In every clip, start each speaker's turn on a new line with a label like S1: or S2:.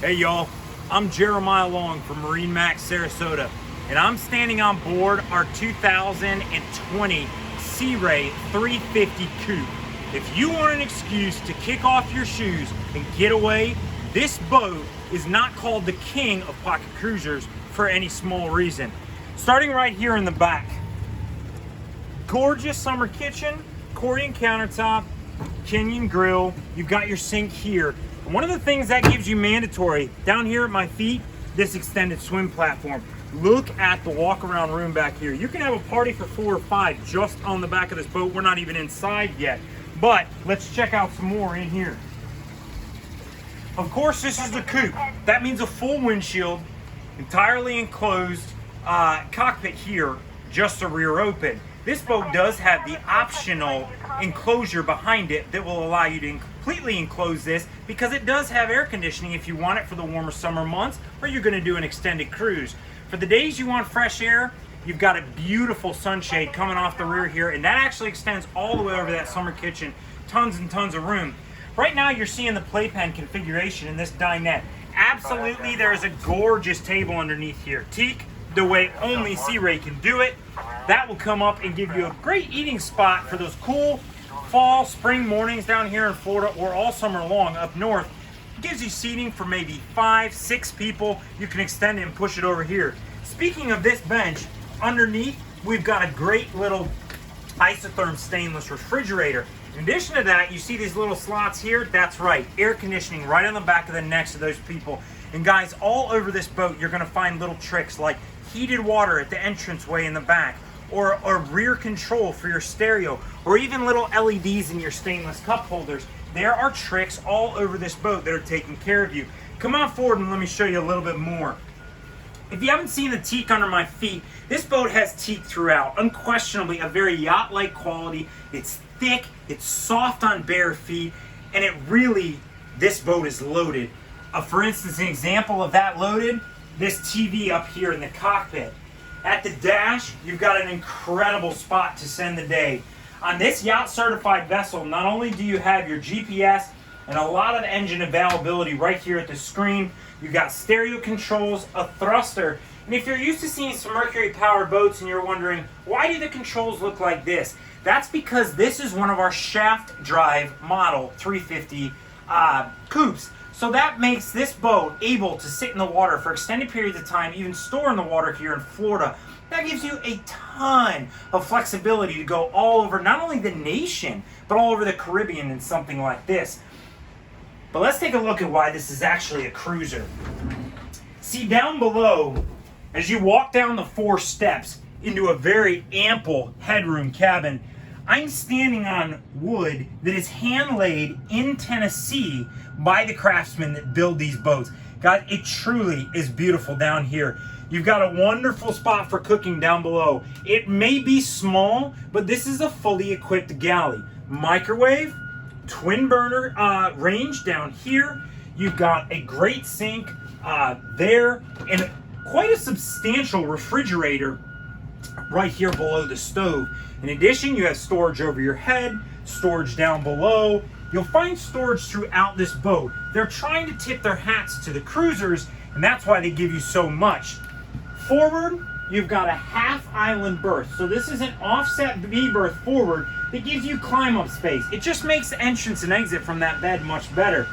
S1: Hey y'all, I'm Jeremiah Long from MarineMax Sarasota, and I'm standing on board our 2020 Sea Ray 350 Coupe. If you want an excuse to kick off your shoes and get away, this boat is not called the king of pocket cruisers for any small reason. Starting right here in the back, gorgeous summer kitchen, accordion countertop, Kenyan grill, you've got your sink here. One of the things that gives you mandatory, down here at my feet, this extended swim platform. Look at the walk around room back here. You can have a party for 4 or 5 just on the back of this boat. We're not even inside yet, but let's check out some more in here. Of course, this is the coupe. That means a full windshield, entirely enclosed cockpit here, just a rear open. This boat does have the optional enclosure behind it that will allow you to completely enclose this, because it does have air conditioning if you want it for the warmer summer months or you're going to do an extended cruise. For the days you want fresh air, you've got a beautiful sunshade coming off the rear here, and that actually extends all the way over that summer kitchen. Tons and tons of room. Right now you're seeing the playpen configuration in this dinette. Absolutely, there is a gorgeous table underneath here. Teak, the way only Sea Ray can do it. That will come up and give you a great eating spot for those cool fall, spring mornings down here in Florida, or all summer long up north. It gives you seating for maybe 5, 6 people. You can extend it and push it over here. Speaking of this bench, underneath we've got a great little isotherm stainless refrigerator. In addition to that, you see these little slots here? That's right, air conditioning right on the back of the necks of those people. And guys, all over this boat you're going to find little tricks like heated water at the entranceway in the back, or a rear control for your stereo, or even little LEDs in your stainless cup holders. There are tricks all over this boat that are taking care of you. Come on forward and let me show you a little bit more. If you haven't seen the teak under my feet, this boat has teak throughout. Unquestionably a very yacht-like quality. It's thick, it's soft on bare feet, and this boat is loaded. For instance, an example of that loaded, this TV up here in the cockpit. At the dash, you've got an incredible spot to send the day. On this yacht certified vessel, not only do you have your GPS and a lot of engine availability right here at the screen, you've got stereo controls, a thruster, and if you're used to seeing some Mercury powered boats and you're wondering, why do the controls look like this? That's because this is one of our shaft drive model 350 coupes. So that makes this boat able to sit in the water for extended periods of time, even store in the water here in Florida. That gives you a ton of flexibility to go all over, not only the nation, but all over the Caribbean in something like this. But let's take a look at why this is actually a cruiser. See, down below, as you walk down the 4 steps into a very ample headroom cabin, I'm standing on wood that is hand-laid in Tennessee by the craftsmen that build these boats. God, it truly is beautiful down here. You've got a wonderful spot for cooking down below. It may be small, but this is a fully equipped galley. Microwave, twin burner range down here. You've got a great sink there, and quite a substantial refrigerator right here below the stove. In addition, you have storage over your head, storage down below. You'll find storage throughout this boat. They're trying to tip their hats to the cruisers, and that's why they give you so much. Forward, you've got a half island berth. So this is an offset B berth forward that gives you climb up space. It just makes the entrance and exit from that bed much better.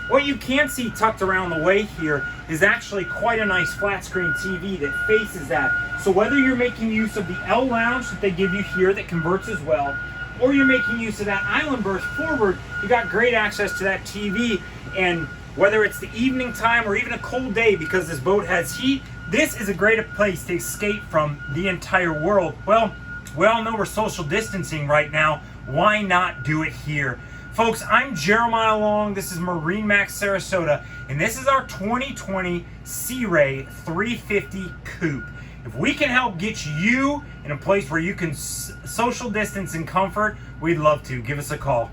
S1: What you can see tucked around the way here is actually quite a nice flat screen TV that faces that. So whether you're making use of the L lounge that they give you here that converts as well, or you're making use of that island berth forward, you got great access to that TV. And whether it's the evening time or even a cold day, because this boat has heat, this is a great place to escape from the entire world. Well, we all know we're social distancing right now. Why not do it here? Folks, I'm Jeremiah Long. This is MarineMax Sarasota, and this is our 2020 Sea Ray 350 Coupe. If we can help get you in a place where you can social distance in comfort, we'd love to. Give us a call.